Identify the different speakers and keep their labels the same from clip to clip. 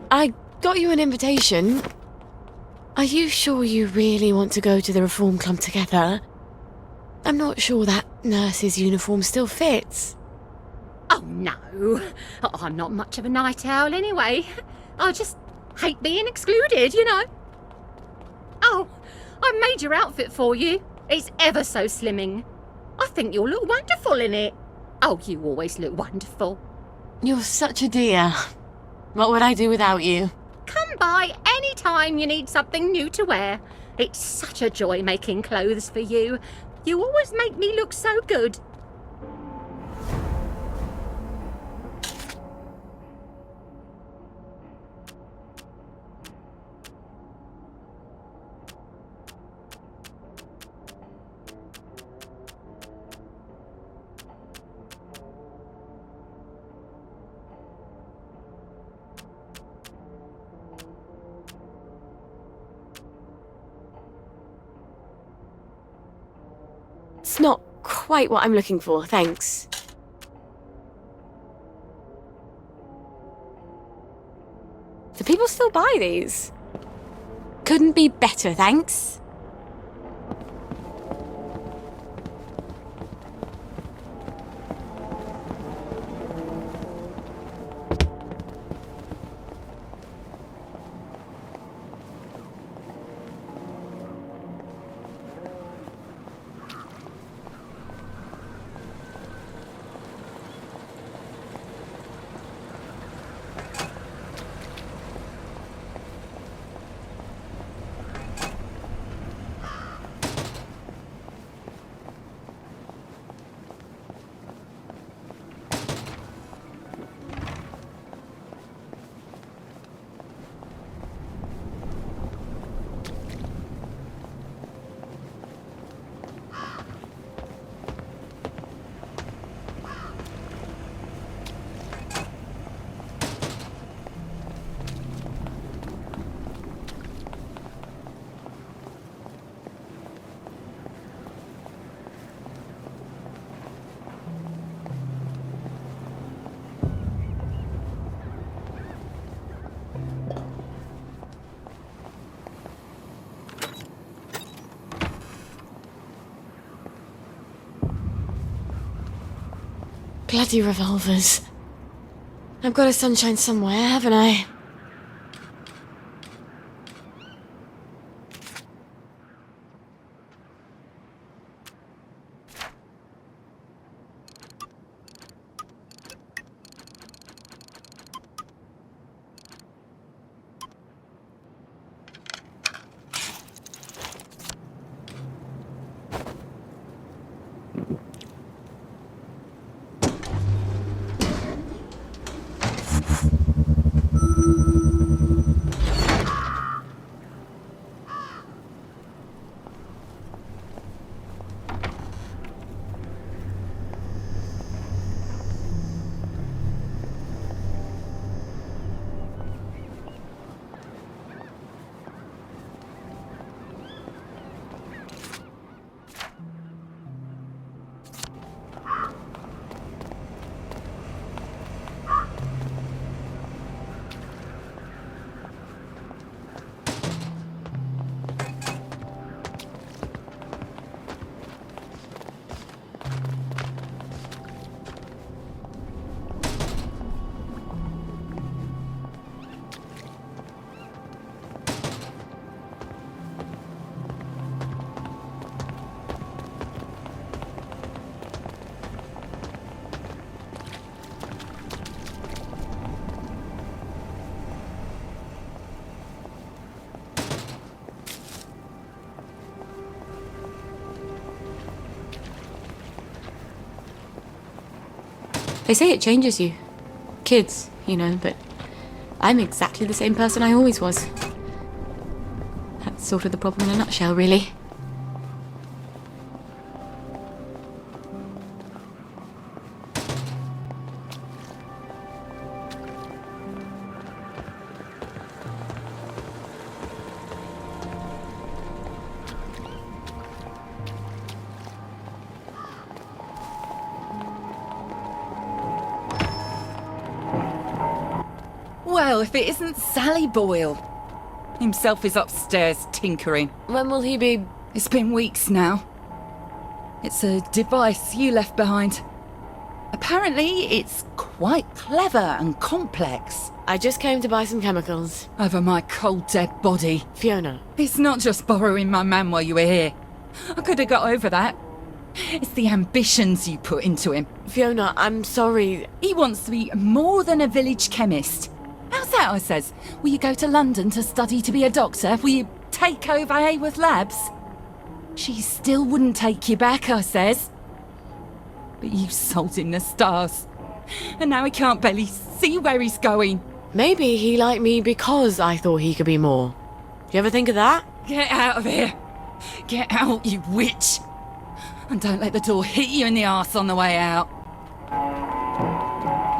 Speaker 1: I got you an invitation. Are you sure you really want to go to the Reform Club together? I'm not sure that nurse's uniform still fits.
Speaker 2: Oh, no. I'm not much of a night owl anyway. I just hate being excluded, you know. Oh, I made your outfit for you. It's ever so slimming. I think you'll look wonderful in it. Oh, you always look wonderful.
Speaker 1: You're such a dear. What would I do without you?
Speaker 2: Come by any time you need something new to wear. It's such a joy making clothes for you. You always make me look so good.
Speaker 1: It's not quite what I'm looking for, thanks. Do people still buy these? Couldn't be better, thanks. Bloody revolvers. I've got a sunshine somewhere, haven't I? They say it changes you. Kids, you know, but I'm exactly the same person I always was. That's sort of the problem in a nutshell, really.
Speaker 3: Well, if it isn't Sally Boyle. Himself is upstairs tinkering.
Speaker 1: When will he be?
Speaker 3: It's been weeks now. It's a device you left behind. Apparently, it's quite clever and complex.
Speaker 1: I just came to buy some chemicals.
Speaker 3: Over my cold, dead body.
Speaker 1: Fiona.
Speaker 3: It's not just borrowing my man while you were here. I could have got over that. It's the ambitions you put into him.
Speaker 1: Fiona, I'm sorry.
Speaker 3: He wants to be more than a village chemist. How's that, I says? Will you go to London to study to be a doctor? Will you take over Haworth Labs? She still wouldn't take you back, I says. But you sold him the stars. And now he can't barely see where he's going.
Speaker 1: Maybe he liked me because I thought he could be more. Do you ever think of that?
Speaker 3: Get out of here. Get out, you witch. And don't let the door hit you in the arse on the way out.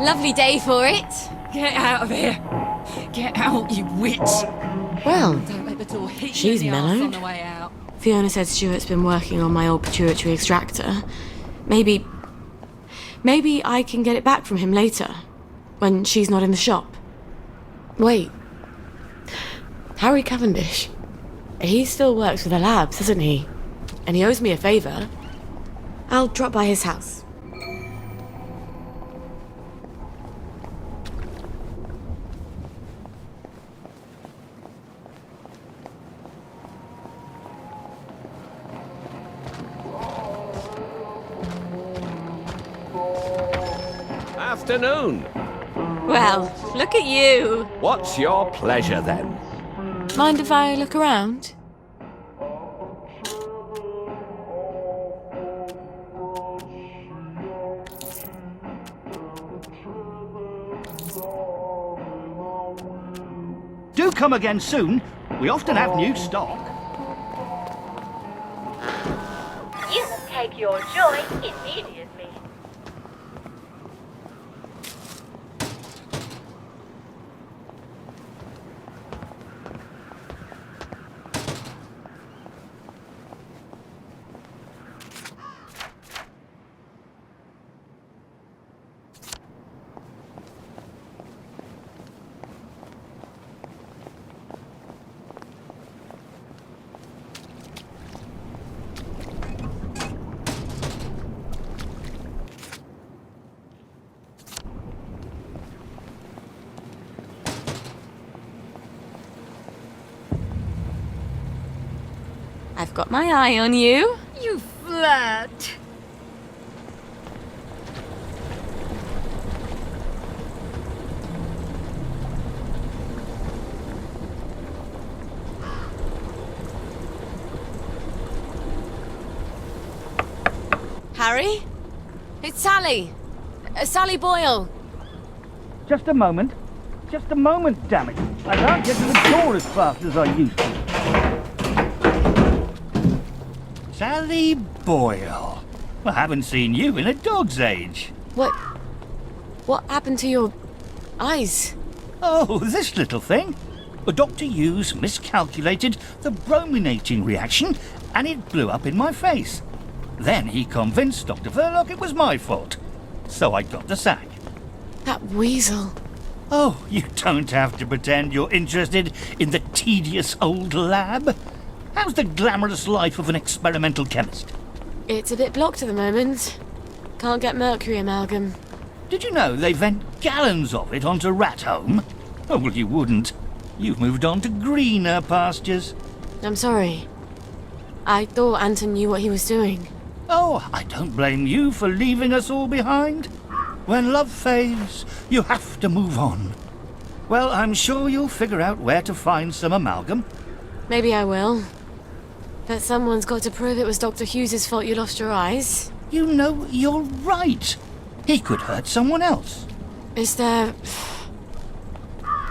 Speaker 1: Lovely day for it.
Speaker 3: Get out of here. Get out, you witch.
Speaker 1: Well,
Speaker 3: Don't let the door hit
Speaker 1: she's
Speaker 3: you in the arse on
Speaker 1: mellowed.
Speaker 3: the way out.
Speaker 1: Fiona said Stuart's been working on my old pituitary extractor. Maybe I can get it back from him later, when she's not in the shop. Wait. Harry Cavendish. He still works for the labs, doesn't he? And he owes me a favour. I'll drop by his house.
Speaker 4: Afternoon.
Speaker 1: Well, look at you.
Speaker 4: What's your pleasure then?
Speaker 1: Mind if I look around?
Speaker 5: Do come again soon. We often have new stock.
Speaker 6: You will take your joy immediately.
Speaker 1: I've got my eye on you.
Speaker 2: You flirt.
Speaker 1: Harry? It's Sally. Sally Boyle.
Speaker 5: Just a moment. Just a moment, damn it. I can't get to the door as fast as I used to. Sally Boyle. I haven't seen you in a dog's age.
Speaker 1: What happened to your eyes?
Speaker 5: Oh, this little thing. Dr. Hughes miscalculated the brominating reaction and it blew up in my face. Then he convinced Dr. Verloc it was my fault. So I got the sack.
Speaker 1: That weasel.
Speaker 5: Oh, you don't have to pretend you're interested in the tedious old lab. How's the glamorous life of an experimental chemist?
Speaker 1: It's a bit blocked at the moment. Can't get mercury amalgam.
Speaker 5: Did you know they vent gallons of it onto Rat Home? Oh, well, you wouldn't. You've moved on to greener pastures.
Speaker 1: I'm sorry. I thought Anton knew what he was doing.
Speaker 5: Oh, I don't blame you for leaving us all behind. When love fades, you have to move on. Well, I'm sure you'll figure out where to find some amalgam.
Speaker 1: Maybe I will. But someone's got to prove it was Dr. Hughes's fault you lost your eyes.
Speaker 5: You know, you're right. He could hurt someone else.
Speaker 1: Is there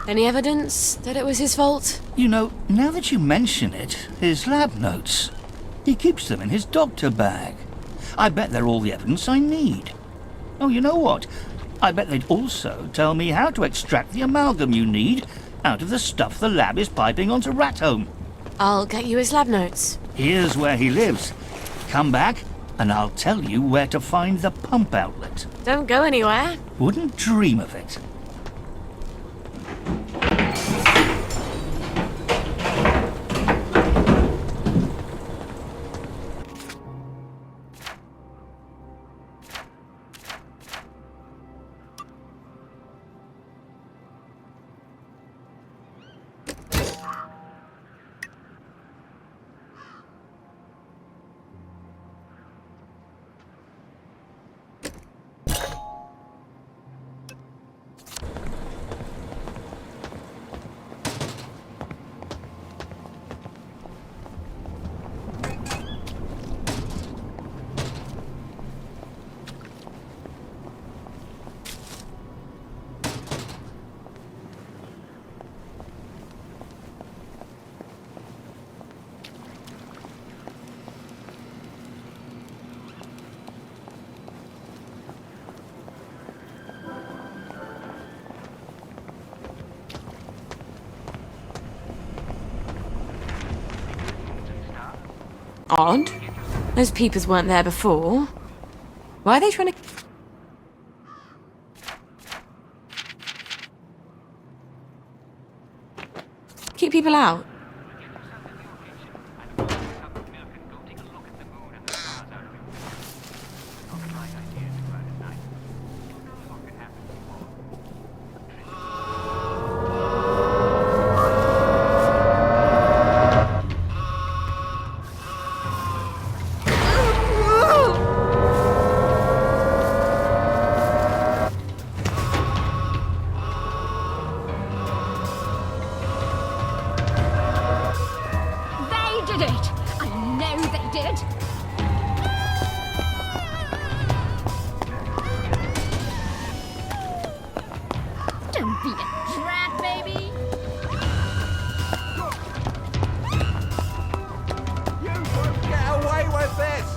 Speaker 1: any evidence that it was his fault?
Speaker 5: You know, now that you mention it, his lab notes. He keeps them in his doctor bag. I bet they're all the evidence I need. Oh, you know what? I bet they'd also tell me how to extract the amalgam you need out of the stuff the lab is piping onto Rat Home.
Speaker 1: I'll get you his lab notes.
Speaker 5: Here's where he lives. Come back, and I'll tell you where to find the pump outlet.
Speaker 1: Don't go anywhere.
Speaker 5: Wouldn't dream of it.
Speaker 1: Odd. Those peepers weren't there before. Why are they trying to... keep people out?
Speaker 2: They did it! I know they did! Don't be a brat, baby!
Speaker 4: You won't get away with this!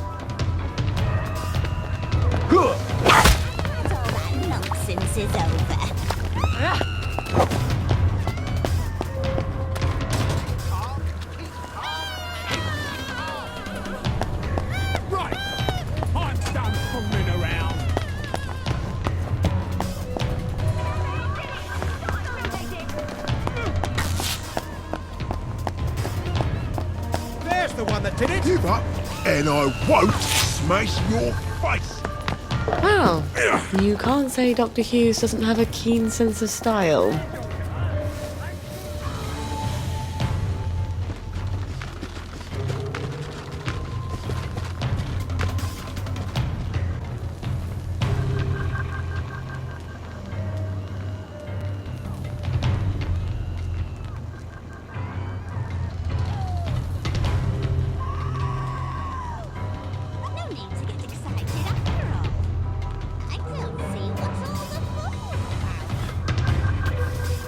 Speaker 6: All that nonsense is over.
Speaker 7: Right, I'm done fooling around.
Speaker 4: There's the one that did it!
Speaker 8: Give up, and I won't smash your face.
Speaker 1: Well, you can't say Dr. Hughes doesn't have a keen sense of style.
Speaker 6: No need to get excited after all. I don't see what's all the fuss about.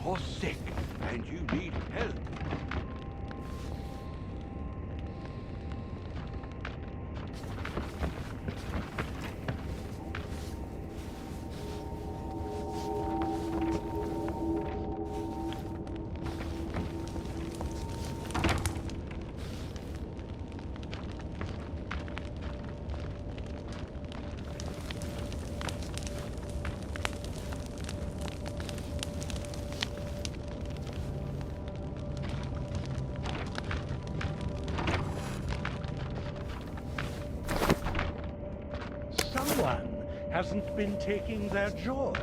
Speaker 4: You're sick and you need help.
Speaker 7: Someone hasn't been taking their joy.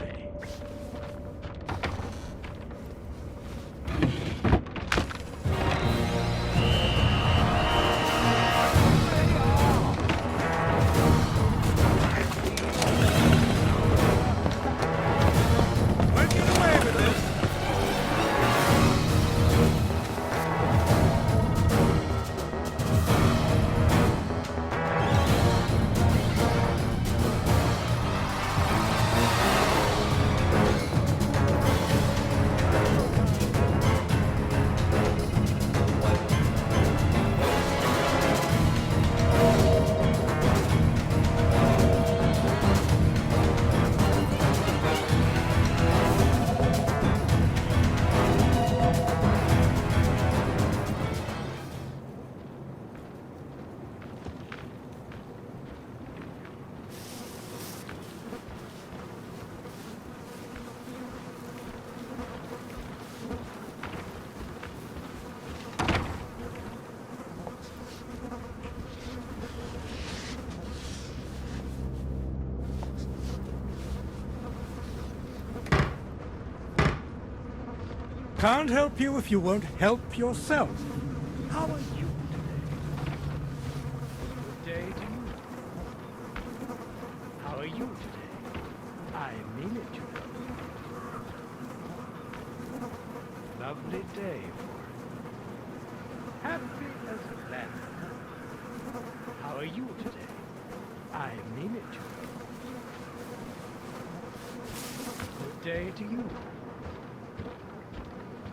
Speaker 4: Won't get away with this.
Speaker 7: Can't help you if you won't help yourself. How are you today? Good day to you. How are you today? I mean it, you know. Lovely day for it. Happy as a lamb. How are you today? I mean it, you know. Good day to you.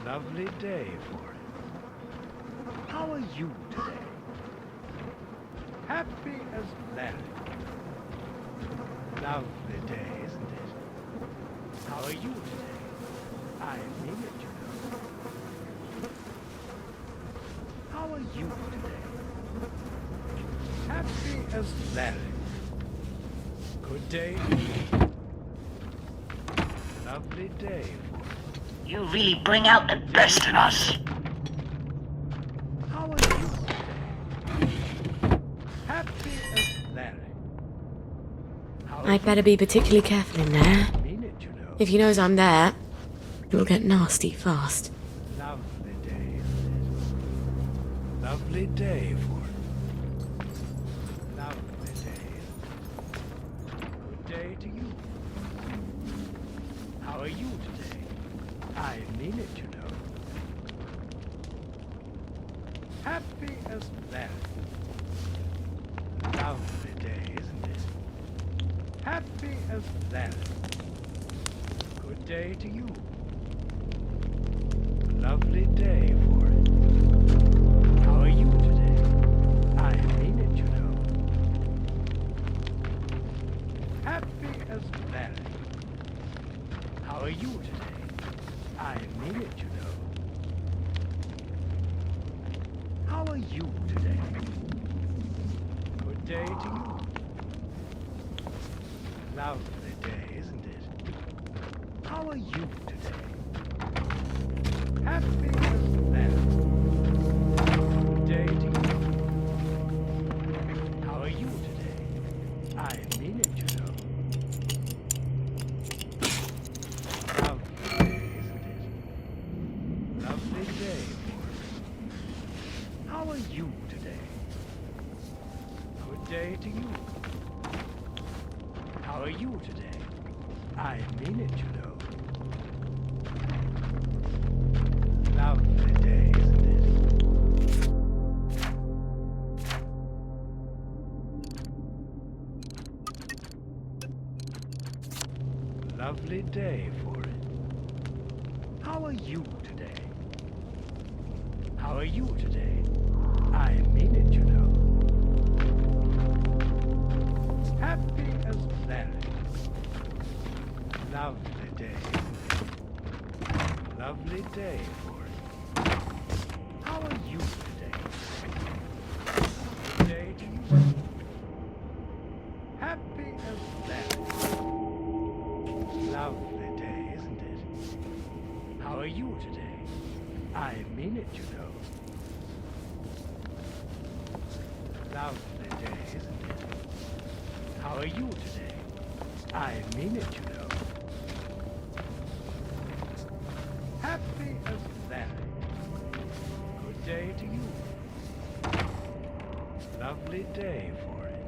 Speaker 7: Lovely day for it. How are you today? Happy as Larry. Lovely day, isn't it? How are you today? I mean it, you know. How are you today? Happy as Larry. Good day. Lovely day for it.
Speaker 9: You really bring out the best in us.
Speaker 7: How are you today? Happy as Larry. How are
Speaker 1: I'd better be particularly careful in there.
Speaker 7: you? Mean it, you know.
Speaker 1: If he knows I'm there, it'll get nasty fast.
Speaker 7: Lovely day, isn't it? Lovely day for it. Lovely day. Good day to you. How are you today? I mean it, you know. Happy as Larry. Lovely day, isn't it? Happy as Larry. Good day to you. Lovely day for it. How are you today? I mean it, you know. Happy as Larry. How are you today? I mean it, you know. How are you today? Good day to you. Lovely day, isn't it? How are you today? Happy as Larry. Good day to you. How are you today? I mean it, you know. Lovely day, isn't it? Lovely day for it. How are you today? Good day to you. How are you today? I mean it, you know. Lovely day, isn't it? Lovely day for it. How are you today? How are you today? I mean it, you know. Happy as Larry. Lovely day. Lovely day for it. How are you today? Good day to you. Happy as Larry. Lovely day, isn't it? How are you today? I mean it, you know. Lovely day, isn't it? How are you today? I mean it, you know. Happy as Larry. Good day to you. Lovely day for it.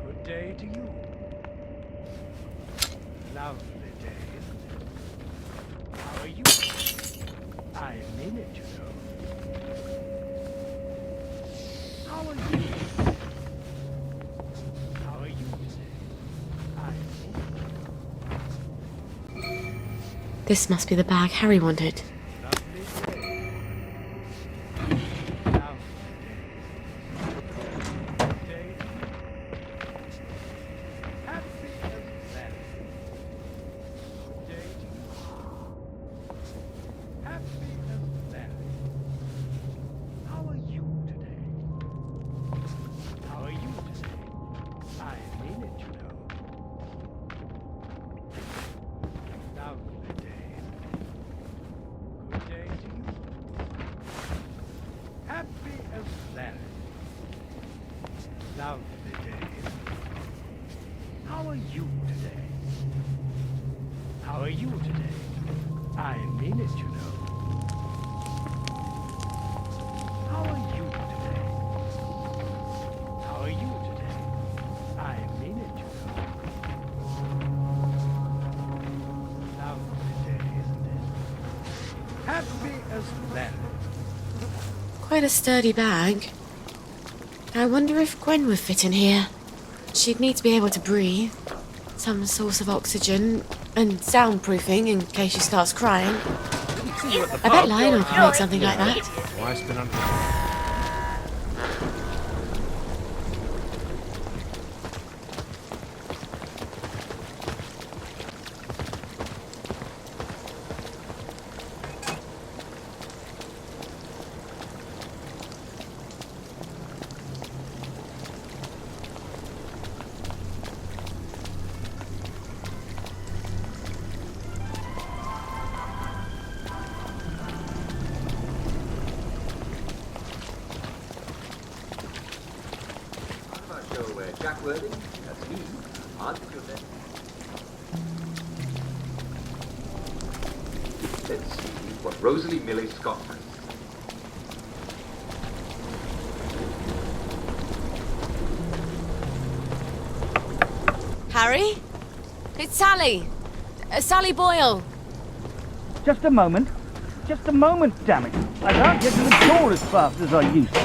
Speaker 7: Good day to you. Lovely day, isn't it? How are you? I mean it, you know. How are you? How are you today? I mean it.
Speaker 1: This must be the bag Harry wanted.
Speaker 7: Lovely day. Lovely day. Good day to you. Happy as Larry. Good day to you. Happy as Larry. How are you today? How are you today? I mean it, you know. Lovely day. Good day to you. Happy as Larry. Lovely day. How are you today? How are you today? I mean it, you know. How are you today? How are you today? I mean it, you know. Lovely day, isn't it? Happy as Larry.
Speaker 1: Quite a sturdy bag. I wonder if Gwen would fit in here. She'd need to be able to breathe. Some source of oxygen and soundproofing in case she starts crying. I bet Lionel could make something like that.
Speaker 4: Wife's been under.
Speaker 10: Jack Worthing, that's me, Aunt Clement. Let's see what Rosalie Millie Scott has.
Speaker 1: Harry? It's Sally. Sally Boyle.
Speaker 5: Just a moment. Just a moment, damn it. I can't get to the door as fast as I used to.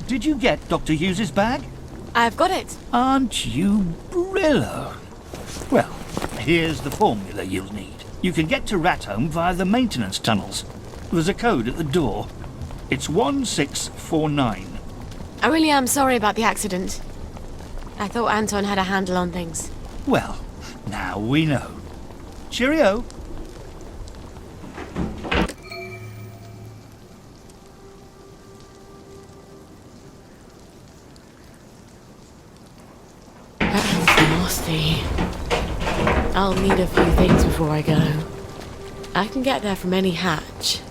Speaker 5: Did you get Dr. Hughes's bag?
Speaker 1: I've got it.
Speaker 5: Aren't you Brillo? Well, here's the formula you'll need. You can get to Rathome via the maintenance tunnels. There's a code at the door. It's 1649.
Speaker 1: I really am sorry about the accident. I thought Anton had a handle on things.
Speaker 5: Well, now we know. Cheerio.
Speaker 1: Frosty. I'll need a few things before I go. I can get there from any hatch,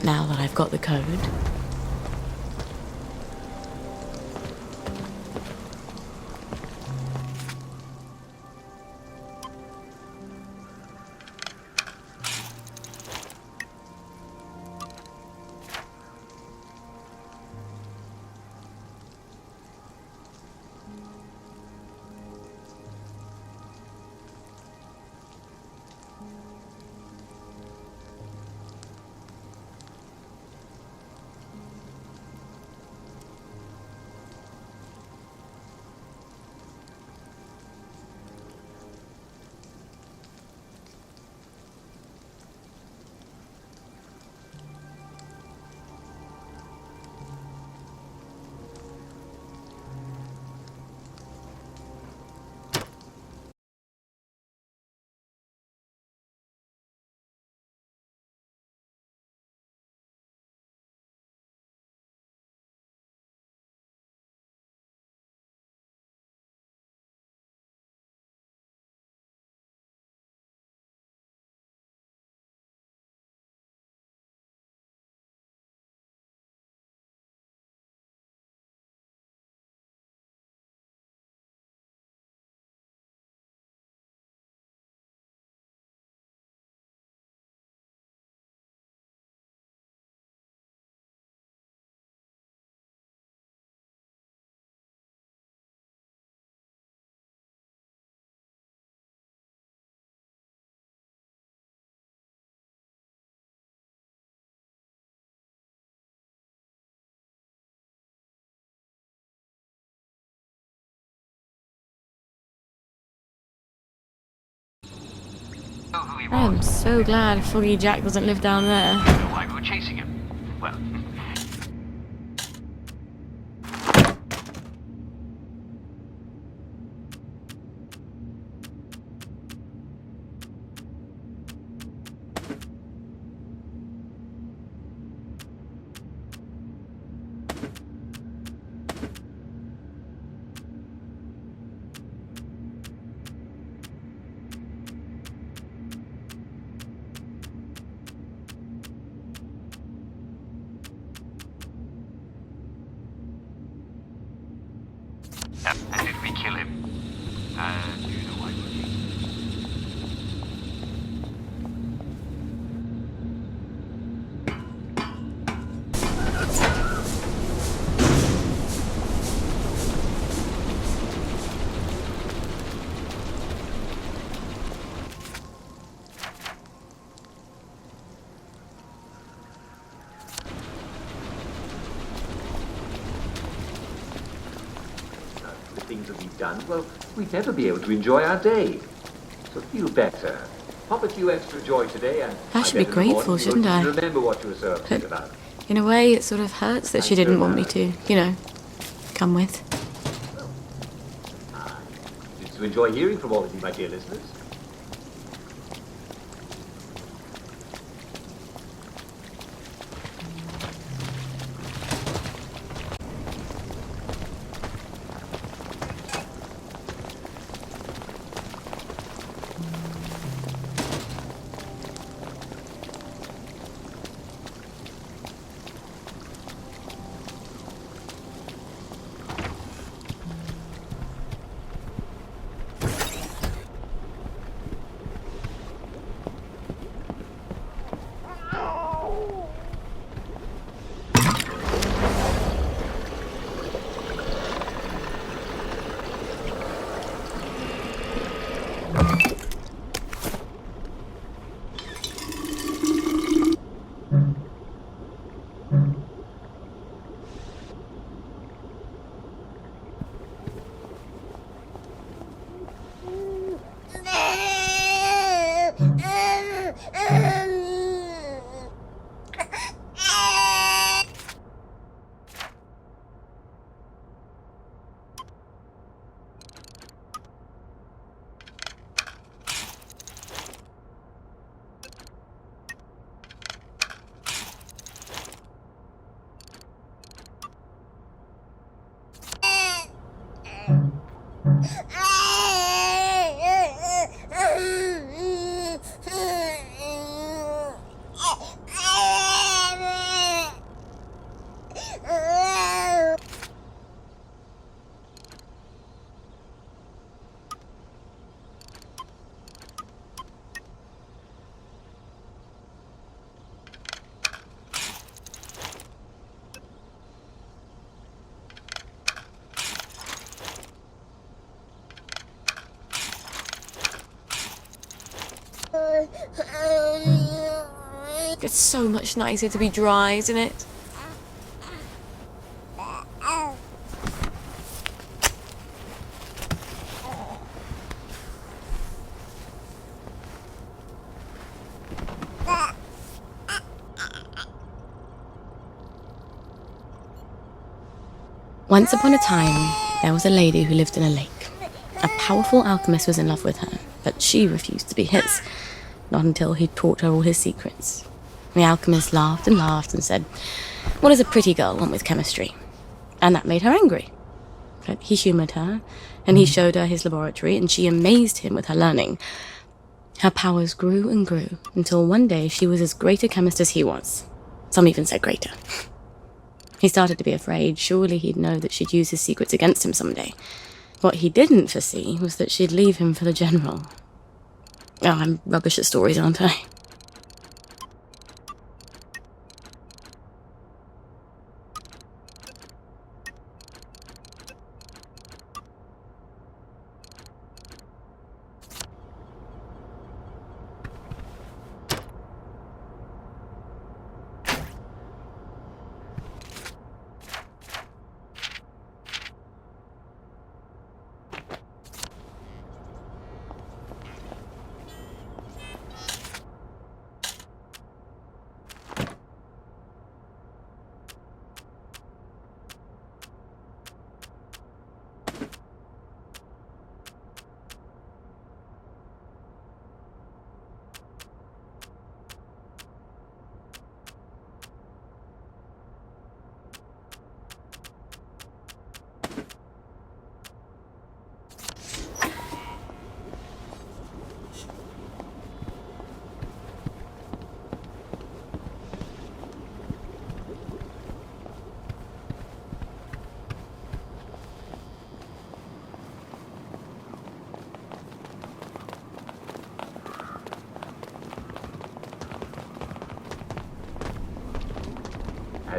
Speaker 1: now that I've got the code. I am so glad Foggy Jack doesn't live down there.
Speaker 9: Why we were chasing him? Well, and did we kill him? Do you know why?
Speaker 10: The things that we've done, well, we'd never be able to enjoy our day. So feel better. Pop a few extra joy today and...
Speaker 1: I should be
Speaker 10: bet in the morning
Speaker 1: grateful,
Speaker 10: you'll
Speaker 1: shouldn't I?
Speaker 10: Remember what you were so upset about.
Speaker 1: In a way, it sort of hurts that she didn't want me to, you know, come with.
Speaker 10: Did you enjoy hearing from all of you, my dear listeners?
Speaker 1: It's so much nicer to be dry, isn't it? Once upon a time, there was a lady who lived in a lake. A powerful alchemist was in love with her, but she refused to be his, not until he'd taught her all his secrets. The alchemist laughed and laughed and said, "What does a pretty girl want with chemistry?" And that made her angry. But he humoured her, and he showed her his laboratory, and she amazed him with her learning. Her powers grew and grew, until one day she was as great a chemist as he was. Some even said greater. He started to be afraid. Surely he'd know that she'd use his secrets against him someday. What he didn't foresee was that she'd leave him for the general. Oh, I'm rubbish at stories, aren't I?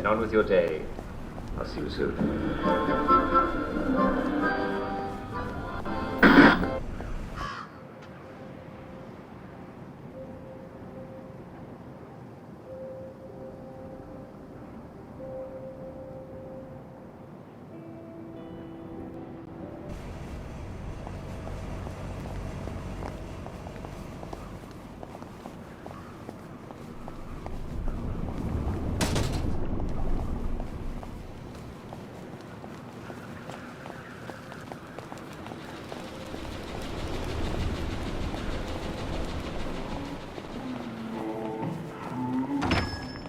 Speaker 10: Then on with your day. I'll see you soon.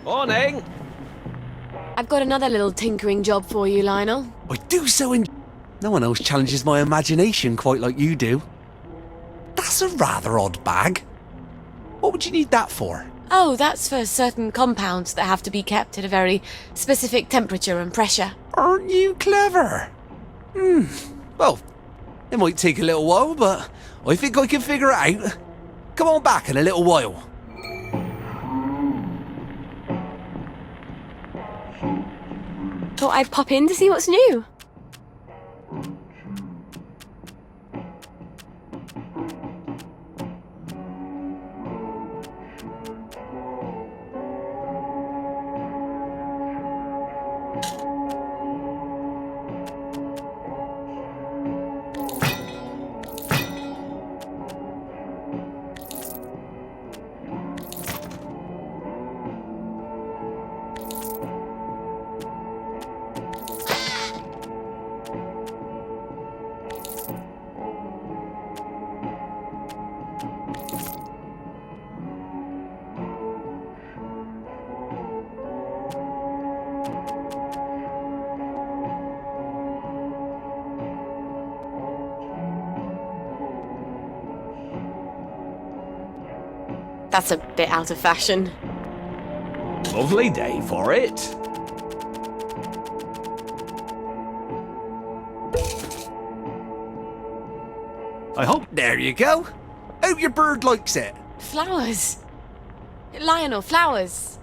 Speaker 11: Morning!
Speaker 1: I've got another little tinkering job for you, Lionel.
Speaker 11: I do so No one else challenges my imagination quite like you do. That's a rather odd bag. What would you need that for?
Speaker 1: Oh, that's for certain compounds that have to be kept at a very specific temperature and pressure.
Speaker 11: Aren't you clever? Well, it might take a little while, but I think I can figure it out. Come on back in a little while.
Speaker 1: Thought I'd pop in to see what's new. That's a bit out of fashion.
Speaker 11: Lovely day for it. I hope. There you go. Hope your bird likes it.
Speaker 1: Flowers. Lionel, flowers.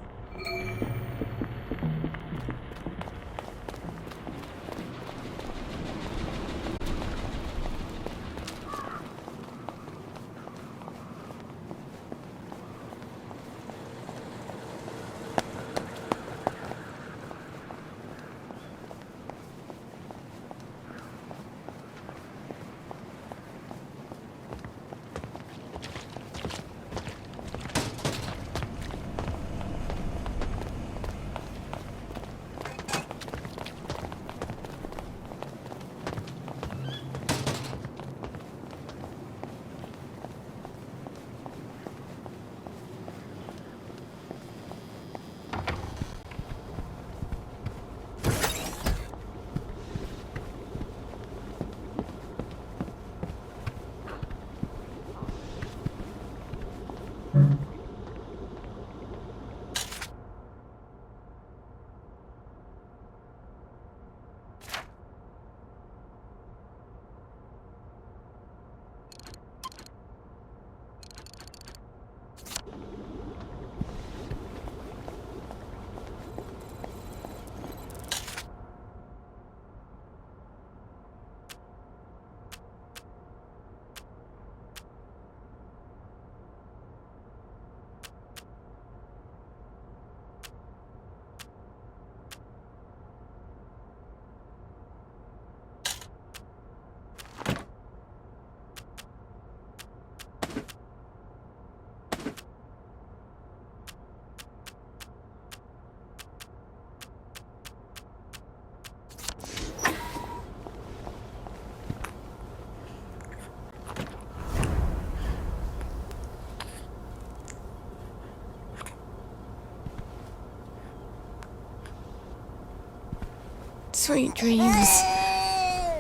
Speaker 1: Sweet dreams. I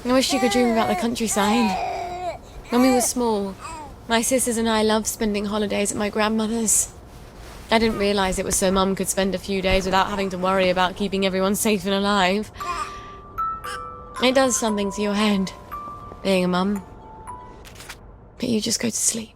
Speaker 1: wish you could dream about the countryside. When we were small, my sisters and I loved spending holidays at my grandmother's. I didn't realise it was so Mum could spend a few days without having to worry about keeping everyone safe and alive. It does something to your head, being a mum. But you just go to sleep.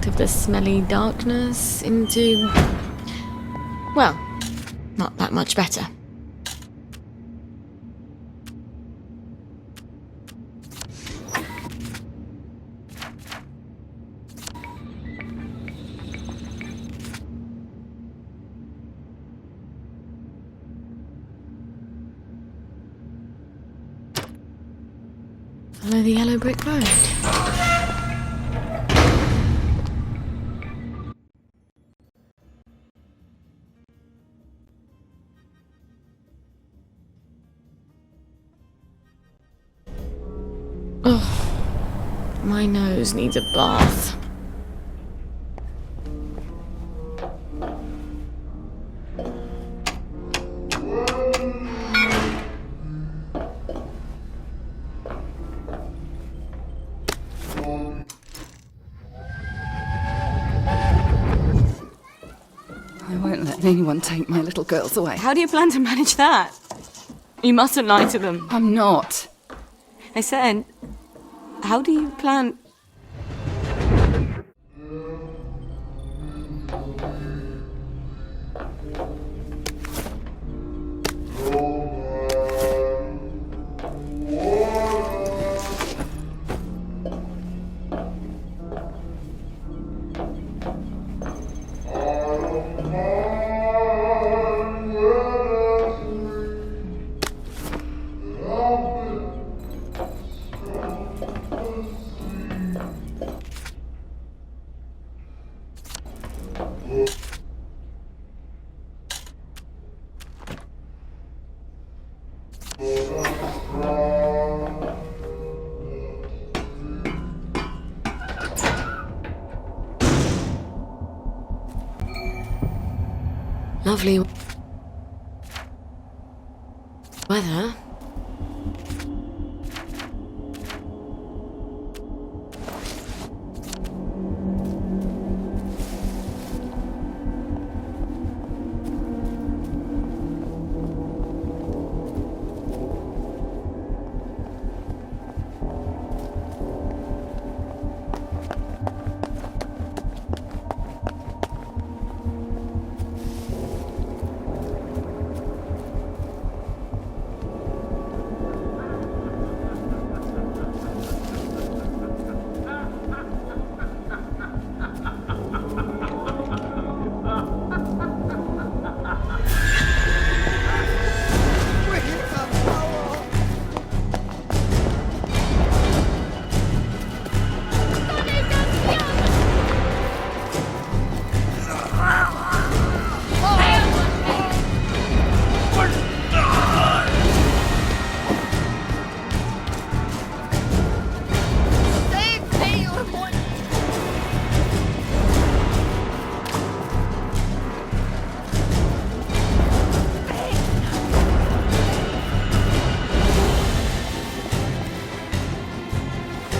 Speaker 1: out of the smelly darkness into... well, not that much better. Follow the yellow brick road. Oh, my nose needs a bath.
Speaker 3: I won't let anyone take my little girls away.
Speaker 1: How do you plan to manage that? You mustn't lie to them.
Speaker 3: I'm not.
Speaker 1: I said, how do you plan... Lovely weather.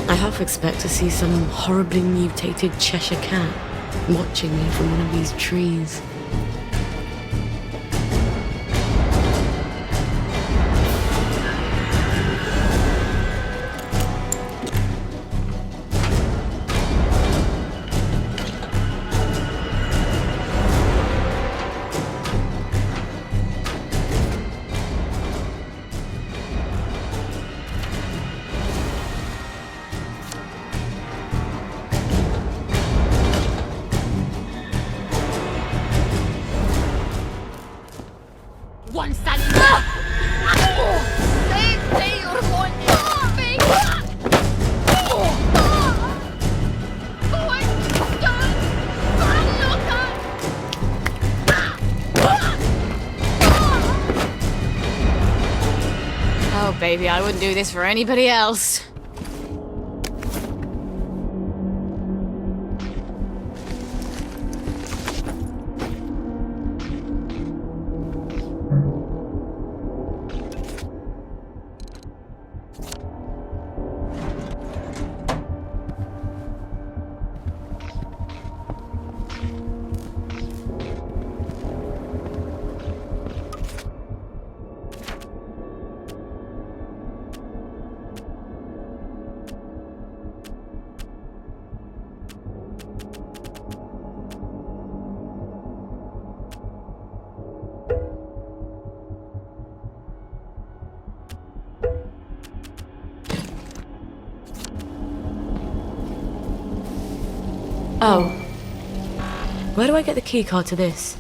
Speaker 1: I half expect to see some horribly mutated Cheshire cat watching me from one of these trees.
Speaker 2: One Sally.
Speaker 1: Oh, baby, I wouldn't do this for anybody else. Oh. Where do I get the keycard to this?